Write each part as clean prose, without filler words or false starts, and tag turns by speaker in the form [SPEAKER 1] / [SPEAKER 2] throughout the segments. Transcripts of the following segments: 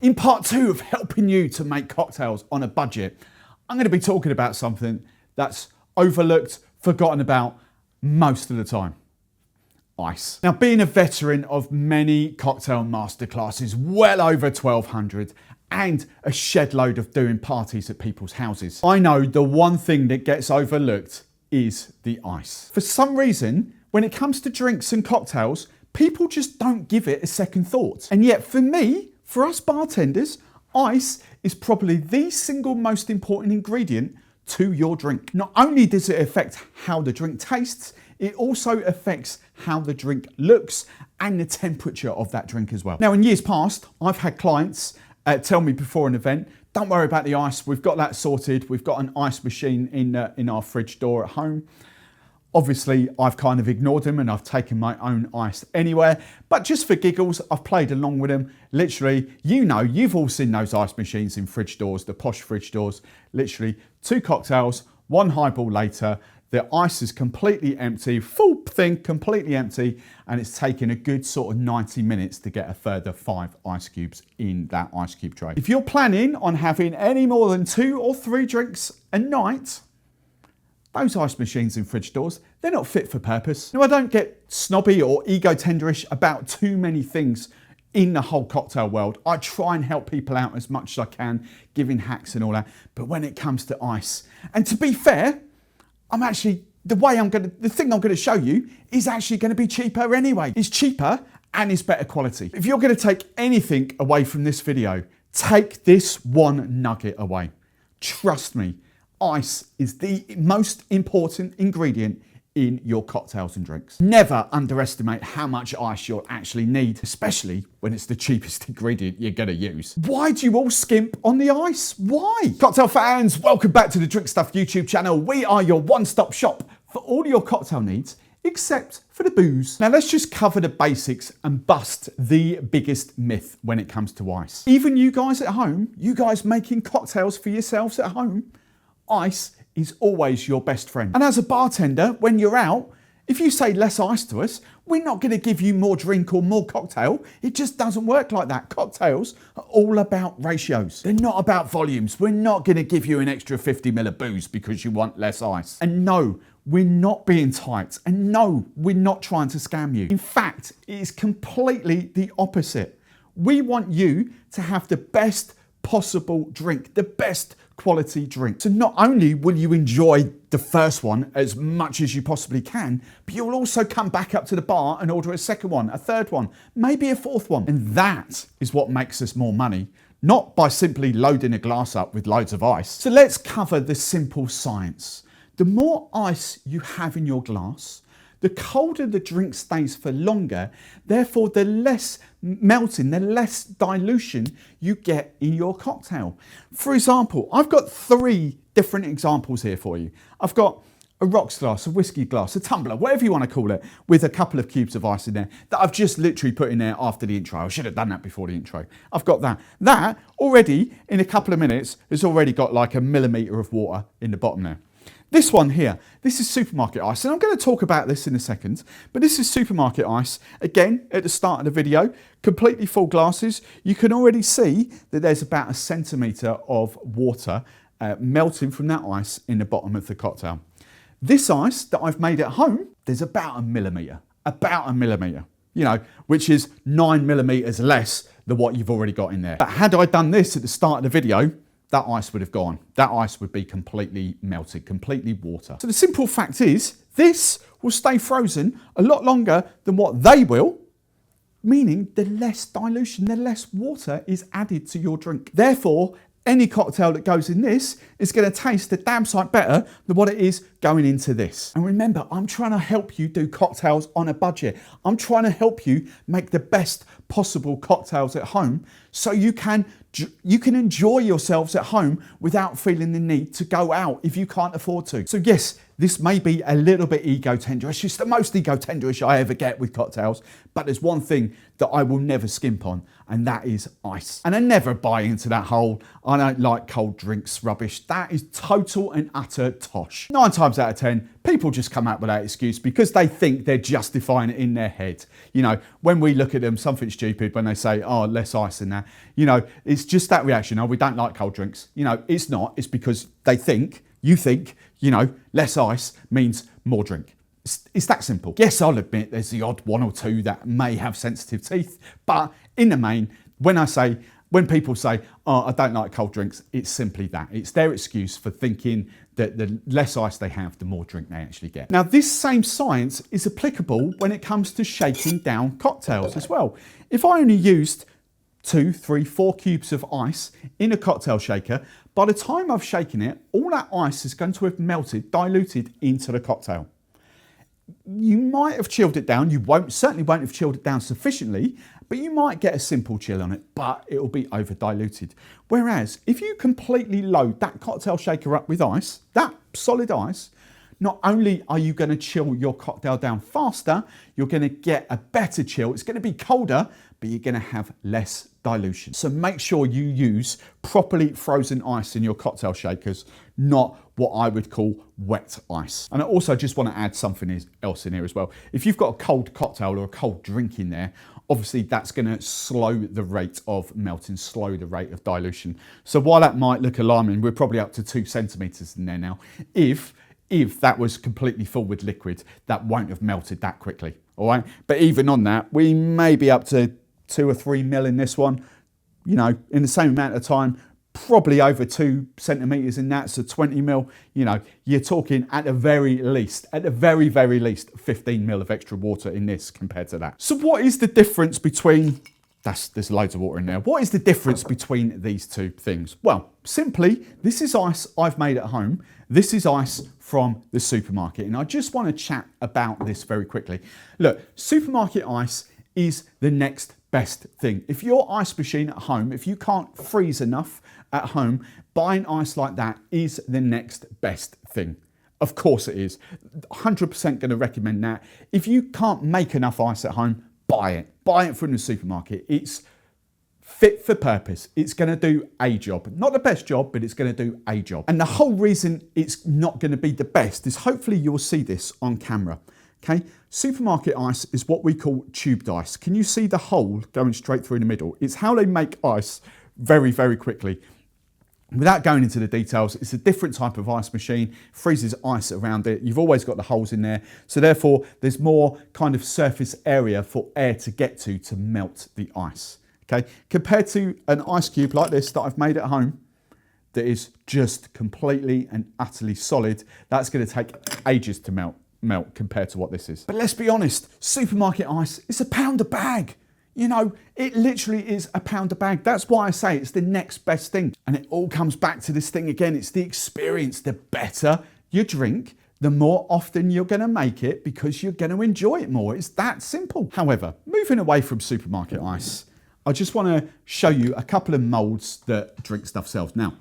[SPEAKER 1] In part 2 of helping you to make cocktails on a budget, I'm going to be talking about something that's overlooked, forgotten about most of the time. Ice. Now, being a veteran of many cocktail masterclasses, well over 1,200, and a shed load of doing parties at people's houses, I know the one thing that gets overlooked is the ice. For some reason, when it comes to drinks and cocktails, people just don't give it a second thought. And yet for me, for us bartenders, ice is probably the single most important ingredient to your drink. Not only does it affect how the drink tastes, it also affects how the drink looks and the temperature of that drink as well. Now, in years past, I've had clients tell me before an event, don't worry about the ice, we've got that sorted, we've got an ice machine in our fridge door at home. Obviously, I've kind of ignored them and I've taken my own ice anywhere, but just for giggles, I've played along with them. Literally, you know, you've all seen those ice machines in fridge doors, the posh fridge doors. Literally, 2 cocktails, 1 highball later, the ice is completely empty, full thing, completely empty, and it's taken a good sort of 90 minutes to get a further 5 ice cubes in that ice cube tray. If you're planning on having any more than 2 or 3 drinks a night, those ice machines in fridge doors, they're not fit for purpose. Now, I don't get snobby or ego-tenderish about too many things in the whole cocktail world. I try and help people out as much as I can, giving hacks and all that. But when it comes to ice, and to be fair, the thing I'm gonna show you is actually gonna be cheaper anyway. It's cheaper and it's better quality. If you're gonna take anything away from this video, take this one nugget away. Trust me, ice is the most important ingredient in your cocktails and drinks. Never underestimate how much ice you'll actually need, especially when it's the cheapest ingredient you're gonna use. Why do you all skimp on the ice? Why? Cocktail fans, welcome back to the Drink Stuff YouTube channel. We are your one-stop shop for all your cocktail needs, except for the booze. Now let's just cover the basics and bust the biggest myth when it comes to ice. Even you guys at home, you guys making cocktails for yourselves at home, ice is always your best friend. And as a bartender, when you're out, if you say less ice to us, we're not going to give you more drink or more cocktail. It just doesn't work like that. Cocktails are all about ratios. They're not about volumes. We're not going to give you an extra 50 ml of booze because you want less ice. And no, we're not being tight. And no, we're not trying to scam you. In fact, it is completely the opposite. We want you to have the best possible drink, the best quality drink. So not only will you enjoy the first one as much as you possibly can, but you'll also come back up to the bar and order a second one, a third one, maybe a fourth one. And that is what makes us more money, not by simply loading a glass up with loads of ice. So let's cover the simple science. The more ice you have in your glass, the colder the drink stays for longer, therefore the less melting, the less dilution you get in your cocktail. For example, I've got 3 different examples here for you. I've got a rocks glass, a whiskey glass, a tumbler, whatever you want to call it, with a couple of cubes of ice in there that I've just literally put in there after the intro. I should have done that before the intro. I've got that. That already, in a couple of minutes, has already got like a millimetre of water in the bottom there. This one here, this is supermarket ice, and I'm going to talk about this in a second, but this is supermarket ice. Again, at the start of the video, completely full glasses. You can already see that there's about 1 centimetre of water melting from that ice in the bottom of the cocktail. This ice that I've made at home, there's about a millimetre, you know, which is 9 millimetres less than what you've already got in there. But had I done this at the start of the video, that ice would have gone. That ice would be completely melted, completely water. So the simple fact is, this will stay frozen a lot longer than what they will, meaning the less dilution, the less water is added to your drink. Therefore, any cocktail that goes in this is going to taste a damn sight better than what it is going into this. And remember, I'm trying to help you do cocktails on a budget. I'm trying to help you make the best possible cocktails at home so you can enjoy yourselves at home without feeling the need to go out if you can't afford to. So yes, this may be a little bit ego-tenderish. It's the most ego-tenderish I ever get with cocktails, but there's one thing that I will never skimp on, and that is ice. And I never buy into that whole, I don't like cold drinks rubbish. That is total and utter tosh. 9 times out of 10, People just come up with that excuse because they think they're justifying it in their head. You know, when we look at them, something stupid when they say, oh, less ice in that. You know, it's just that reaction. Oh, we don't like cold drinks. You know, it's not. It's because they think, you think, you know, less ice means more drink. It's that simple. Yes, I'll admit there's the odd one or two that may have sensitive teeth, but in the main, when people say, oh, I don't like cold drinks, it's simply that. It's their excuse for thinking that the less ice they have, the more drink they actually get. Now, this same science is applicable when it comes to shaking down cocktails as well. If I only used 2, 3, 4 cubes of ice in a cocktail shaker, by the time I've shaken it, all that ice is going to have melted, diluted into the cocktail. You might have chilled it down. You certainly won't have chilled it down sufficiently, but you might get a simple chill on it, but it will be over diluted. Whereas if you completely load that cocktail shaker up with ice, that solid ice, not only are you going to chill your cocktail down faster, you're going to get a better chill. It's going to be colder, but you're going to have less dilution. So make sure you use properly frozen ice in your cocktail shakers, not what I would call wet ice. And I also just want to add something else in here as well. If you've got a cold cocktail or a cold drink in there, obviously that's going to slow the rate of melting, slow the rate of dilution. So while that might look alarming, we're probably up to 2 centimeters in there now. If that was completely full with liquid, that won't have melted that quickly, all right? But even on that, we may be up to 2 or 3 mil in this one, you know, in the same amount of time, probably over 2 centimeters in that, so 20 mil, you know, you're talking at the very least, 15 mil of extra water in this compared to that. So what is the difference between, there's loads of water in there. What is the difference between these two things? Well, simply, this is ice I've made at home. This is ice from the supermarket. And I just want to chat about this very quickly. Look, supermarket ice is the next best thing. If your ice machine at home, if you can't freeze enough at home, buying ice like that is the next best thing. Of course it is. 100% going to recommend that. If you can't make enough ice at home, buy it. Buy it from the supermarket. It's fit for purpose. It's going to do a job. Not the best job, but it's going to do a job. And the whole reason it's not going to be the best is hopefully you'll see this on camera. Okay, supermarket ice is what we call tubed ice. Can you see the hole going straight through the middle? It's how they make ice very, very quickly. Without going into the details, it's a different type of ice machine, freezes ice around it. You've always got the holes in there. So therefore, there's more kind of surface area for air to get to melt the ice. Okay, compared to an ice cube like this that I've made at home, that is just completely and utterly solid, that's going to take ages to melt compared to what this is. But let's be honest, supermarket ice is £1 a bag. You know, it literally is £1 a bag. That's why I say it's the next best thing. And it all comes back to this thing again. It's the experience. The better you drink, the more often you're going to make it because you're going to enjoy it more. It's that simple. However, moving away from supermarket ice, I just want to show you a couple of molds that Drink Stuff sells. Now,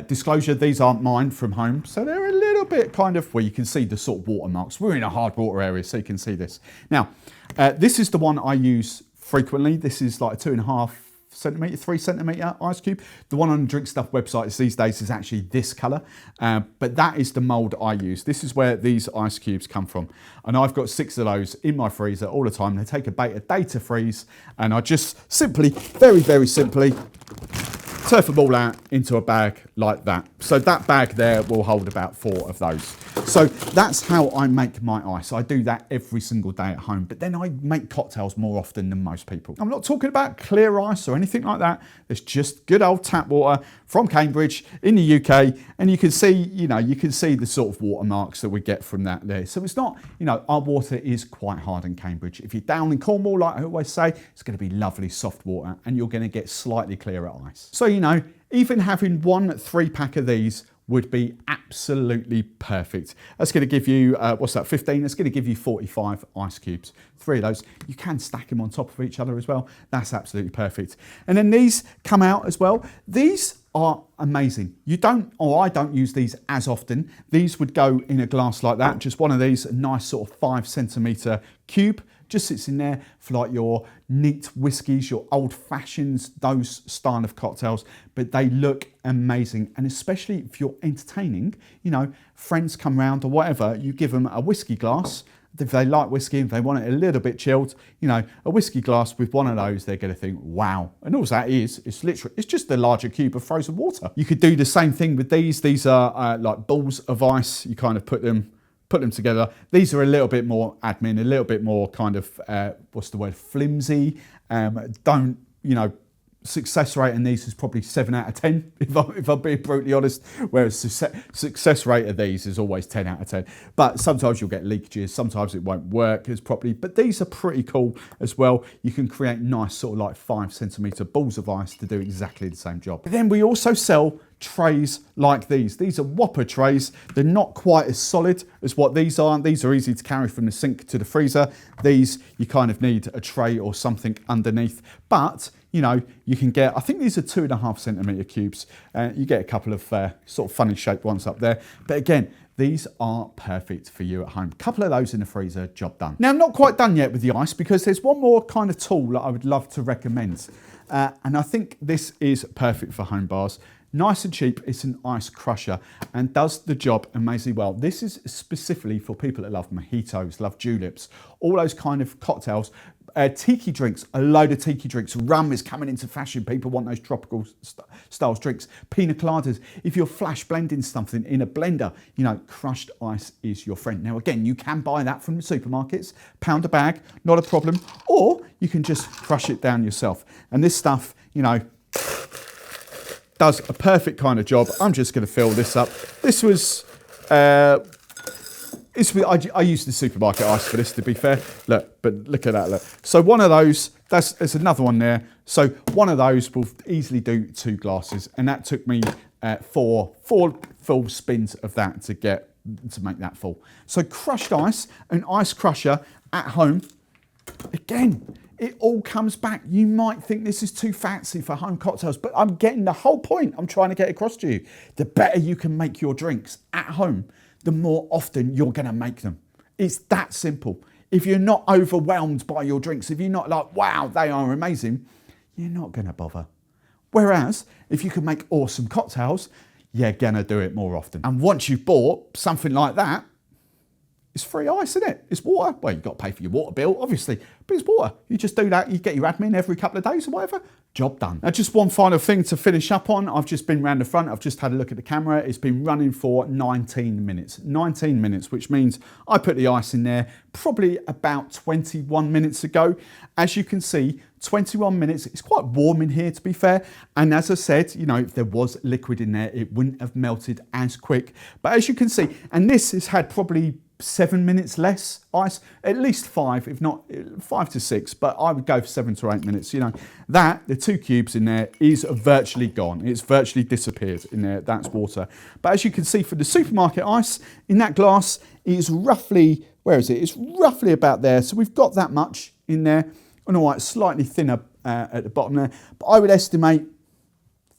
[SPEAKER 1] disclosure, these aren't mine from home, so they're a little bit kind of, well, you can see the sort of watermarks. We're in a hard water area, so you can see this. Now, this is the one I use frequently. This is like a 2.5 centimetre, 3 centimetre ice cube. The one on the Drink Stuff website these days is actually this colour, but that is the mould I use. This is where these ice cubes come from. And I've got 6 of those in my freezer all the time. They take about a day to freeze, and I just simply, very, very simply, turf them all out into a bag like that. So that bag there will hold about 4 of those. So that's how I make my ice. I do that every single day at home, but then I make cocktails more often than most people. I'm not talking about clear ice or anything like that. It's just good old tap water from Cambridge in the UK. And you can see, you know, you can see the sort of watermarks that we get from that there. So it's not, you know, our water is quite hard in Cambridge. If you're down in Cornwall, like I always say, it's going to be lovely soft water and you're going to get slightly clearer ice. So, you know, even having 1 3-pack of these would be absolutely perfect. That's going to give you, what's that, 15? That's going to give you 45 ice cubes. 3 of those. You can stack them on top of each other as well. That's absolutely perfect. And then these come out as well. These are amazing. You don't, or I don't use these as often. These would go in a glass like that. Just one of these, a nice sort of 5 centimetre cube. Just sits in there for like your neat whiskies, your old fashions, those style of cocktails, but they look amazing. And especially if you're entertaining, you know, friends come round or whatever, you give them a whiskey glass. If they like whiskey, if they want it a little bit chilled, you know, a whiskey glass with one of those, they're going to think, wow. And all that is, it's just a larger cube of frozen water. You could do the same thing with these. These are like balls of ice. You kind of put them together. These are a little bit more admin, a little bit more kind of, what's the word, flimsy. Don't, you know, success rate in these is probably 7 out of 10, if I'm being brutally honest, whereas success rate of these is always 10 out of 10. But sometimes you'll get leakages, sometimes it won't work as properly, but these are pretty cool as well. You can create nice sort of like 5 centimetre balls of ice to do exactly the same job. But then we also sell trays like these. These are Whopper trays. They're not quite as solid as what these are. These are easy to carry from the sink to the freezer. These, you kind of need a tray or something underneath, but you know, you can get, I think these are 2.5 centimetre cubes. You get a couple of sort of funny shaped ones up there. But again, these are perfect for you at home. A couple of those in the freezer, job done. Now, I'm not quite done yet with the ice because there's one more kind of tool that I would love to recommend. And I think this is perfect for home bars. Nice and cheap, it's an ice crusher and does the job amazingly well. This is specifically for people that love mojitos, love juleps, all those kind of cocktails. Tiki drinks, a load of tiki drinks. Rum is coming into fashion. People want those tropical styles drinks. Pina coladas. If you're flash blending something in a blender, you know, crushed ice is your friend. Now, again, you can buy that from the supermarkets, £1 a bag, not a problem. Or you can just crush it down yourself. And this stuff, you know, does a perfect kind of job. I'm just going to fill this up. This was... I used the supermarket ice for this, to be fair. Look, but look at that, look. So one of those, there's another one there. So one of those will easily do 2 glasses. And that took me 4 full spins of that to make that full. So crushed ice, an ice crusher at home. Again, it all comes back. You might think this is too fancy for home cocktails, but I'm getting the whole point I'm trying to get across to you. The better you can make your drinks at home, the more often you're going to make them. It's that simple. If you're not overwhelmed by your drinks, if you're not like, wow, they are amazing, you're not going to bother. Whereas, if you can make awesome cocktails, you're going to do it more often. And once you've bought something like that, it's free ice, isn't it? It's water. Well, you've got to pay for your water bill, obviously, but it's water. You just do that, you get your admin every couple of days or whatever, job done. Now, just one final thing to finish up on. I've just been round the front. I've just had a look at the camera. It's been running for 19 minutes. 19 minutes, which means I put the ice in there probably about 21 minutes ago. As you can see, 21 minutes. It's quite warm in here, to be fair. And as I said, you know, if there was liquid in there, it wouldn't have melted as quick. But as you can see, and this has had probably 7 minutes less ice, at least 5, if not 5 to 6, but I would go for 7 to 8 minutes. You know, the 2 cubes in there is virtually gone. It's virtually disappeared in there. That's water. But as you can see for the supermarket ice, in that glass is roughly, where is it? It's roughly about there. So we've got that much in there. And all right, slightly thinner at the bottom there. But I would estimate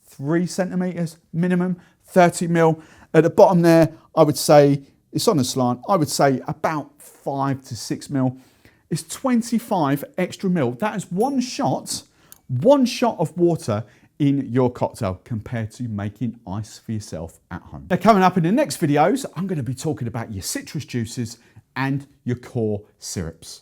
[SPEAKER 1] 3 centimetres minimum, 30 mil. At the bottom there, I would say, it's on a slant, I would say about 5 to 6 mil. It's 25 extra mil. That is one shot of water in your cocktail compared to making ice for yourself at home. Now, coming up in the next videos, I'm going to be talking about your citrus juices and your core syrups.